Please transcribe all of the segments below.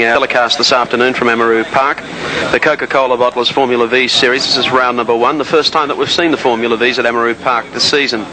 Telecast this afternoon from Amaroo Park, the Coca-Cola Bottlers Formula V Series. This is round number 1, the first time that we've seen the Formula Vs at Amaroo Park this season.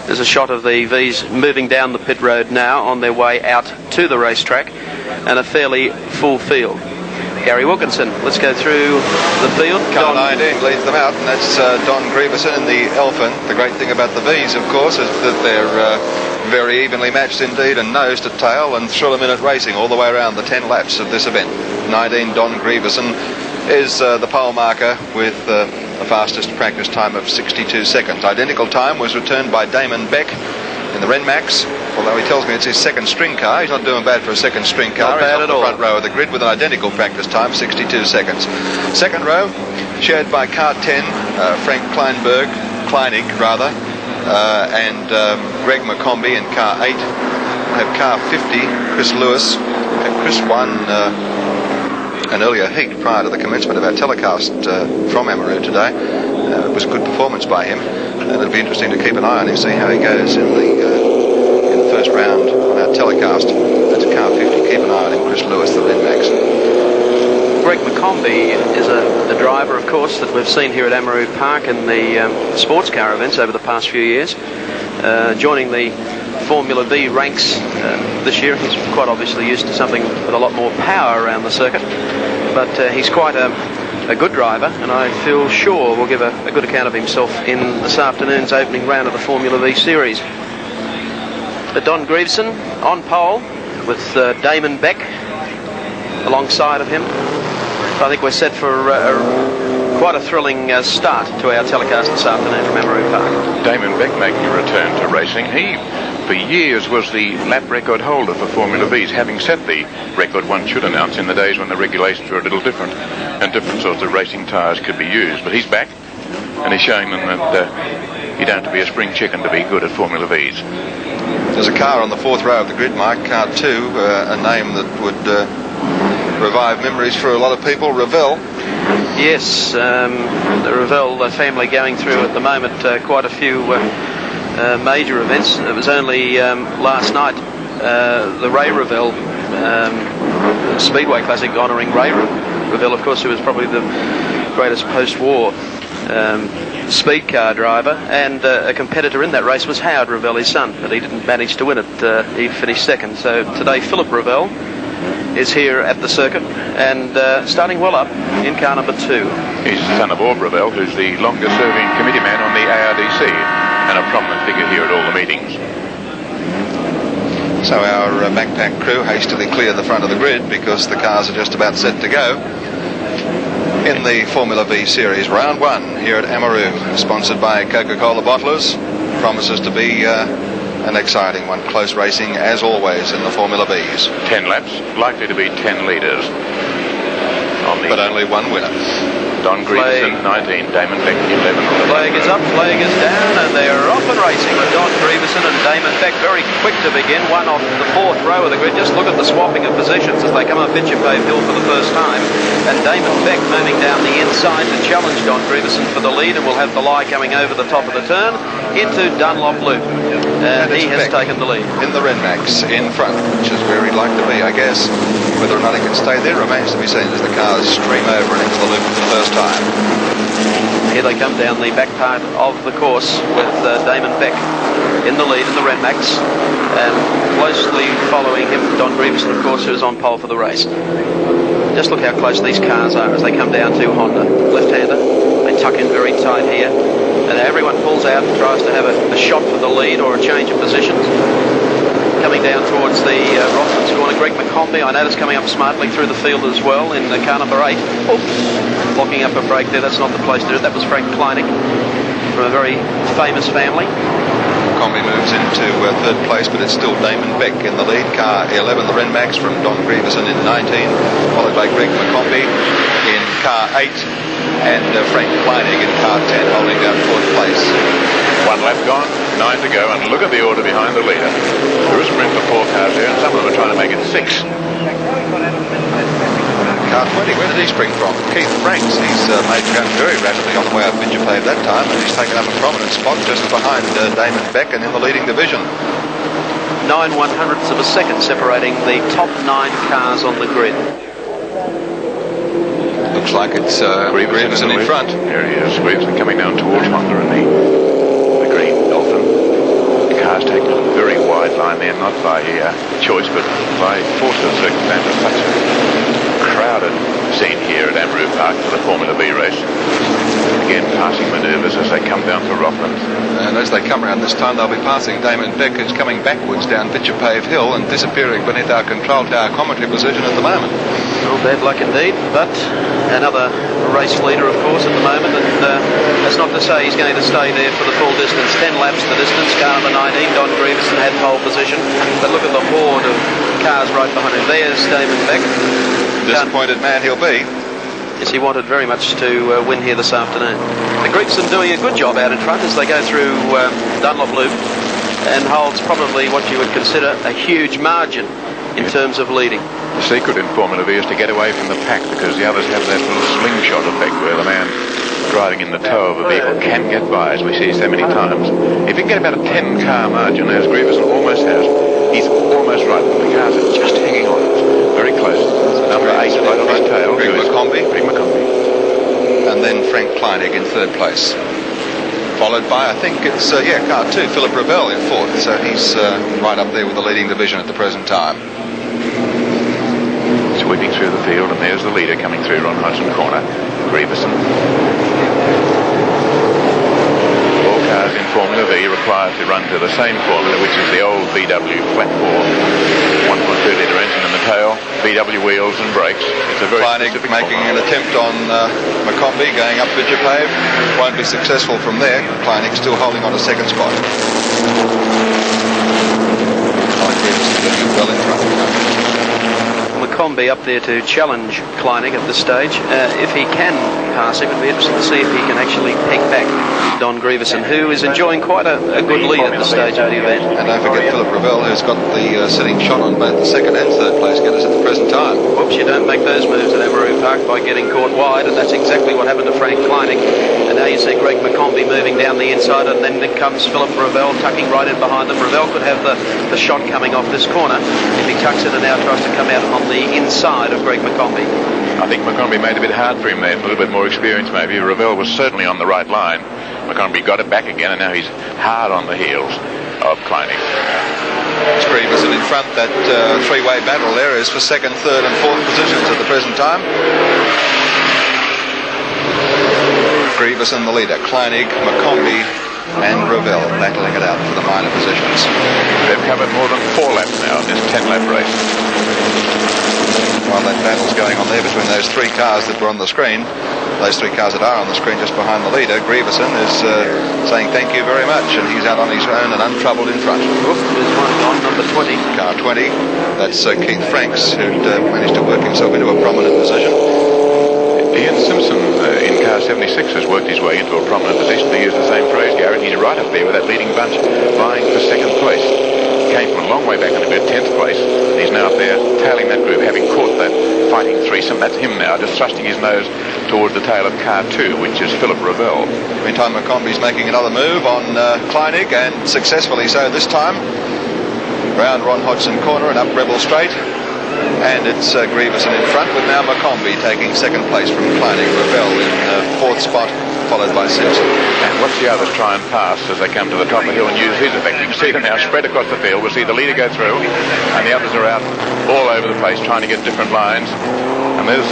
There's a shot of the Vs moving down the pit road now on their way out to the racetrack, and a fairly full field. Gary Wilkinson, let's go through the field. Car 19 leads them out, and that's Don Grieverson in the Elephant. The great thing about the Vs, of course, is that they're very evenly matched indeed, and nose to tail, and thrill a minute racing all the way around the 10 laps of this event. 19 Don Grieverson is the pole marker with the fastest practice time of 62 seconds. Identical time was returned by Damon Beck in the Renmax, although he tells me it's his second string car. He's not doing bad for a second string car. Not bad He's at on the all. front row of the grid with an identical practice time, 62 seconds. Second row shared by car 10, Frank Kleinig, and Greg McCombie in car 8. We have car 50, Chris Lewis. Chris won an earlier heat prior to the commencement of our telecast from Amaroo today. It was a good performance by him, and it'll be interesting to keep an eye on him, see how he goes in the first round on our telecast. That's car 50. Keep an eye on him, Chris Lewis, the Renmax. Greg McCombie is a driver, of course, that we've seen here at Amaroo Park in the sports car events over the past few years. Joining the Formula V ranks this year, he's quite obviously used to something with a lot more power around the circuit, but he's quite a good driver, and I feel sure will give a good account of himself in this afternoon's opening round of the Formula V Series. Don Grieverson on pole with Damon Beck alongside of him. I think we're set for quite a thrilling start to our telecast this afternoon from Amaroo Park. Damon Beck making a return to racing. He, for years, was the lap record holder for Formula Vs, having set the record one should announce in the days when the regulations were a little different and different sorts of racing tyres could be used. But he's back, and he's showing them that you don't have to be a spring chicken to be good at Formula Vs. There's a car on the fourth row of the grid, Mike, car 2, a name that would revive memories for a lot of people, Ravel. Yes, the Ravel family going through at the moment quite a few major events. It was only last night the Ray Ravel Speedway Classic honouring Ray Ravel, of course, who was probably the greatest post-war speed car driver, and a competitor in that race was Howard Ravel, his son, but he didn't manage to win it. He finished second. So today Philip Ravel is here at the circuit and starting well up in car number 2. He's the son of Orb Ravel, who's the longest serving committee man on the ARDC and a prominent figure here at all the meetings. So our backpack crew hastily clear the front of the grid because the cars are just about set to go in the Formula V Series. Round 1 here at Amaroo, sponsored by Coca-Cola Bottlers. Promises to be an exciting one. Close racing, as always, in the Formula Vs. 10 laps, likely to be 10 leaders. But only one winner. Don Grieverson, 19, Damon Beck, 11. Flag is up, flag is down, and they're off and racing with Don Grieverson and Damon Beck very quick to begin. One off the fourth row of the grid. Just look at the swapping of positions as they come up Bitchapave Hill for the first time. And Damon Beck moving down the inside to challenge Don Grieverson for the lead, and we'll have the lie coming over the top of the turn into Dunlop Loop. He has taken the lead. In the Renmax, in front, which is where he'd like to be, I guess. Whether or not he can stay there remains to be seen as the cars stream over and into the loop for the first time. Here they come down the back part of the course with Damon Beck in the lead in the Renmax, and closely following him Don Grieverson, of course, who is on pole for the race. Just look how close these cars are as they come down to Honda. Left-hander, they tuck in very tight here, and everyone pulls out and tries to have a shot for the lead or a change of positions. Coming down towards the Rothmans corner, Greg McCombie, I noticed, coming up smartly through the field as well in car number 8. Oops, blocking up a break there. That's not the place to do it. That was Frank Kleinig from a very famous family. McCombie moves into third place, but it's still Damon Beck in the lead. Car 11, the Renmax, from Don Grieverson in 19, followed by Greg McCombie in car 8, and Frank Kleinig in car 10, holding down fourth place. One lap gone, 9 to go, and look at the order behind the leader. There is sprint for 4 cars here, and some of them are trying to make it 6. Car 20, where did he spring from? Keith Franks. He's made ground very rapidly on the way up Bitchapave that time, and he's taken up a prominent spot just behind Damon Beck and in the leading division. 9/100ths of a second separating the top 9 cars on the grid. Looks like it's Grieverson in front. There he is, Grieverson coming down towards Honda in the green Dolphin. The car's taken a very wide line there, not by choice, but by force of circumstance. Such a crowded scene here at Amaroo Park for the Formula V race. Again, passing manoeuvres as they come down to Rockland. And as they come around this time, they'll be passing Damon Beck, who's coming backwards down Pave Hill and disappearing beneath our control tower commentary position at the moment. Well, bad luck indeed, but another race leader, of course, at the moment, and that's not to say he's going to stay there for the full distance. 10 laps the distance. Car number 19, Don Grieverson, had pole position, but look at the horde of cars right behind him. There's Damon Beck. Disappointed man he'll be. Yes, he wanted very much to win here this afternoon. The Grieverson doing a good job out in front as they go through Dunlop Loop, and holds probably what you would consider a huge margin in terms of leading. The secret in Formula V is to get away from the pack, because the others have that little slingshot effect where the man driving in the tow of a vehicle can get by, as we see so many times. If you can get about a 10-car margin, as Grieverson almost has, he's almost right. The cars are just hanging on. It's very close. Number 8 right on his tail. Greg McCombie. McCombie. And then Frank Kleinig in third place. Followed by, I think it's, car 2, Philip Ravel in fourth. So he's right up there with the leading division at the present time. Sweeping through the field, and there's the leader coming through Ron Hodgson corner, Grieverson. All cars in Formula V required to run to the same formula, which is the old VW flat bore 1.2 litre engine in the tail, VW wheels and brakes. It's a very Kleinig making an attempt on McCombie going up Pave. Won't be successful from there. Kleinig still holding on a second spot. Well in front. McCombie up there to challenge Kleinig at this stage. If he can pass him, it'd be interesting to see if he can actually peg back Don Grieverson, who is enjoying quite a good lead at this stage of the event. And don't forget Philip Ravel, who's got the sitting shot on both the second and third place getters at the present time. Whoops, you don't make those moves at Amaroo Park by getting caught wide, and that's exactly what happened to Frank Kleinig. And now you see Greg McCombie moving down the inside, and then comes Philip Ravel tucking right in behind them. Ravel could have the shot coming off this corner if he tucks it and now tries to come out on the inside of Greg McCombie. I think McCombie made it a bit hard for him there, a little bit more experience maybe. Ravel was certainly on the right line. McCombie got it back again, and now he's hard on the heels of Kleinig. It's Grieverson in front. That three-way battle there is for second, third and fourth positions at the present time. Grieverson the leader, Kleinig, McCombie and Ravel battling it out for the minor positions. They've covered more than 4 laps now in this 10-lap race. While that battle's going on there between those 3 cars that were on the screen, those 3 cars that are on the screen just behind the leader, Grieverson is saying thank you very much, and he's out on his own and untroubled in front. There's one on number 20. Car 20, that's Keith Franks, who'd managed to work himself into a prominent position. Ian Simpson in car 76 has worked his way into a prominent position, to use the same phrase, Garrett. He's right up there with that leading bunch, vying for second place. Came from a long way back in about 10th place. He's now up there tailing that group, having caught that fighting threesome. That's him now, just thrusting his nose towards the tail of car 2, which is Philip Ravel. Meantime, McCombie's making another move on Kleinig, and successfully so this time. Round Ron Hodgson corner and up Rebel Straight. And it's Grieverson in front, with now McCombie taking second place from Kleinig. Ravel in fourth spot, followed by Simpson. And watch the others try and pass as they come to the top of the hill and use his effect. You can see them now spread across the field. We'll see the leader go through, and the others are out all over the place trying to get different lines. And there's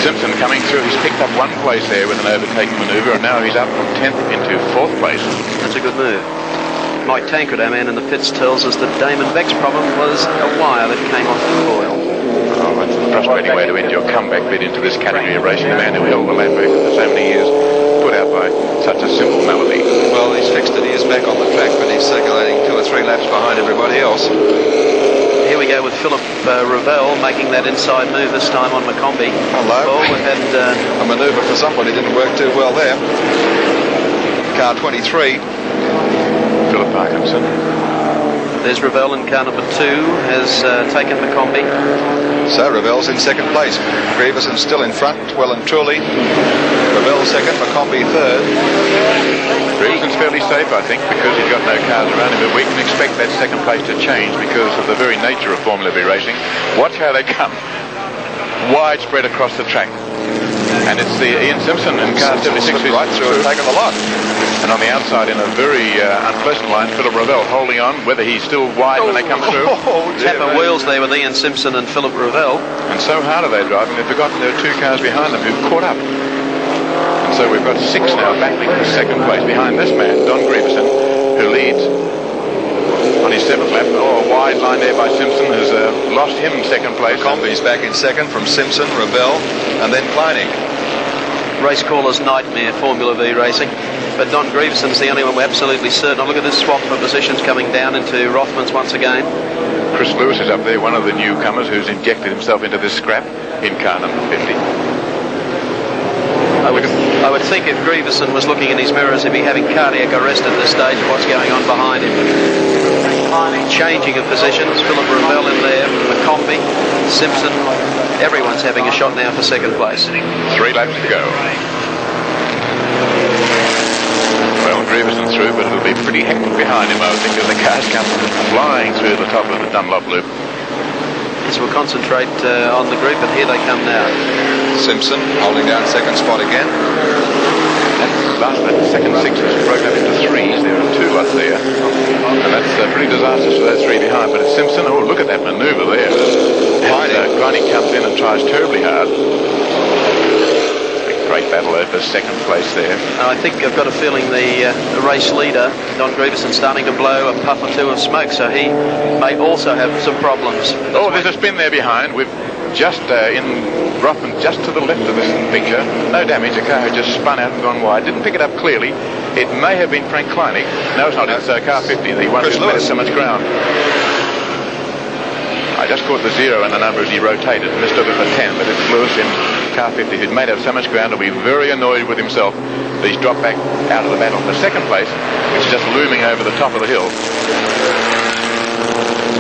Simpson coming through. He's picked up 1 place there with an overtaking manoeuvre, and now he's up from 10th into 4th place. That's a good move. Mike Tankard, our man in the pits, tells us that Damon Beck's problem was a wire that came off the coil. Oh, that's a frustrating way to end your comeback bid into this category of racing. The man who held the lap record for so many years, put out by such a simple malady. Well, he's fixed it. He is back on the track, but he's circulating 2 or 3 laps behind everybody else. Here we go with Philip Ravel making that inside move this time on McCombie. Hello. Well, we've had a manoeuvre for somebody didn't work too well there. Car 23. Philip Parkinson. There's Ravel in car number 2, has taken McCombie. So Ravel's in second place. Grieverson still in front, well and truly. Ravel second, McCombie third. Greaveson's fairly safe, I think, because he's got no cars around him, but we can expect that second place to change because of the very nature of Formula V racing. Watch how they come widespread across the track. And it's the Ian Simpson in car 76 who's right through and taken the lot. And on the outside, in a very unpleasant line, Philip Ravel holding on, whether he's still wide when they come through. Tap of wheels there with Ian Simpson and Philip Ravel. And so hard are they driving, they've forgotten there are two cars behind them who've caught up. And so we've got six now battling for second place behind this man, Don Greaveson, who leads on his seventh lap. Oh, a wide line there by Simpson, who's lost him second place. McCombie's back in second from Simpson, Ravel, and then Kleinig. Race caller's nightmare, Formula V racing. But Don Greaveson's the only one we're absolutely certain. Look at this swap for positions coming down into Rothmans once again. Chris Lewis is up there, one of the newcomers who's injected himself into this scrap in car number 50. I would think if Greaveson was looking in his mirrors, he'd be having cardiac arrest at this stage of what's going on behind him. Changing of positions, Philip Ravel in there, McCombie, Simpson, everyone's having a shot now for second place. 3 laps to go. Well, Greaveson's through, but it'll be pretty hectic behind him, I would think, as the cars come flying through the top of the Dunlop loop. Yes, we'll concentrate on the group, and here they come now. Simpson holding down second spot again. That second six is broken up into threes. There are 2 lots there. And that's pretty disastrous for those 3 behind. But it's Simpson. Oh, look at that manoeuvre there. Kleinig comes in and tries terribly hard. Great battle over second place there. I think I've got a feeling the race leader, Don Greaveson, starting to blow a puff or 2 of smoke, so he may also have some problems. There's a spin there behind. We've just in Rothman, just to the left of this picture. No damage. The car had just spun out and gone wide. Didn't pick it up clearly. It may have been Frank Kleinig. No, it's not. It's car 50. The one who's made so much ground. I just caught the 0 and the number as he rotated. Mistook it for 10, but it's Lewis in car 50 who'd made up so much ground. He'll be very annoyed with himself that he's dropped back out of the battle. The second place, which is just looming over the top of the hill.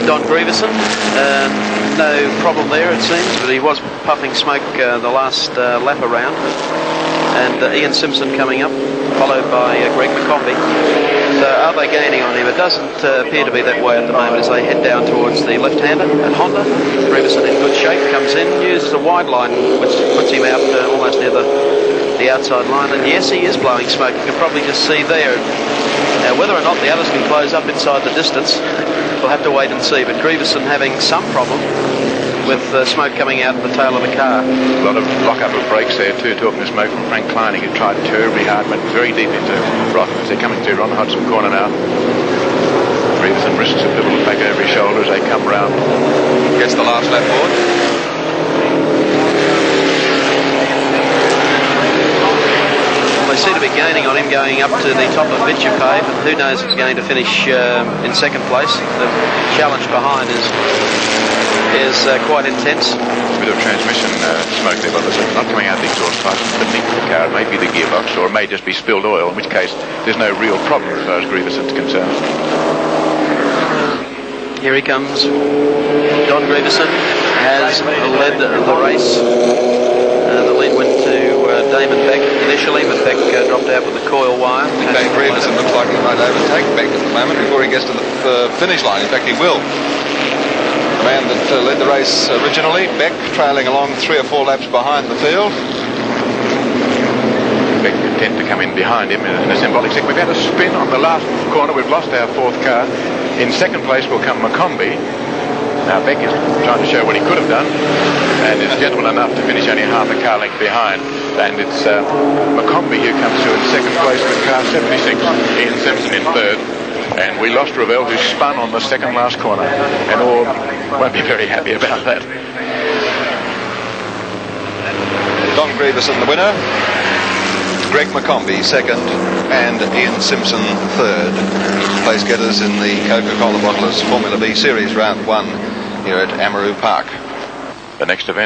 Don Greaveson, no problem there it seems, but he was puffing smoke the last lap around. And Ian Simpson coming up, followed by Greg McCombie. So are they gaining on him? It doesn't appear to be that way at the moment as they head down towards the left-hander at Honda. Greaveson in good shape, comes in, uses a wide line which puts him out almost near the outside line. And yes, he is blowing smoke. You can probably just see there. Now, whether or not the others can close up inside the distance, we'll have to wait and see. But Greaveson having some problem with smoke coming out of the tail of the car. A lot of lock-up of brakes there too, talking to smoke from Frank Kleinig, who tried terribly hard, went very deep into Rothmans. They're coming through Ron Hodgson corner now. Greaveson risks a pivot back over his shoulder as they come round. Gets the last lap forward. They seem to be gaining on him going up to the top of Vitchepave, and who knows if he's going to finish in second place. The challenge behind is quite intense. A bit of transmission smoke there, but it's not coming out the exhaust pipe beneath the car. It may be the gearbox, or it may just be spilled oil, in which case there's no real problem as far as Greaveson's concerned. Here he comes. Don Greaveson has led the race. The lead went to Damon Beck initially, but Beck dropped out with the coil wire. In fact, Greaveson looks like he might overtake Beck at the moment before he gets to the finish line. In fact, he will. The man that led the race originally, Beck, trailing along 3 or 4 laps behind the field. Beck content to come in behind him in a symbolic second. We've had a spin on the last corner. We've lost our 4th car. In second place will come McCombie. Now Beck is trying to show what he could have done, and is gentleman enough to finish only half a car length behind. And it's McCombie who comes through in second place with car 76. Ian Simpson in 3rd. And we lost Ravel, who spun on the second last corner, and Orb won't be very happy about that. Don Greaveson the winner, Greg McCombie second, and Ian Simpson third. Place getters in the Coca-Cola Bottlers Formula V Series Round 1 here at Amaroo Park. The next event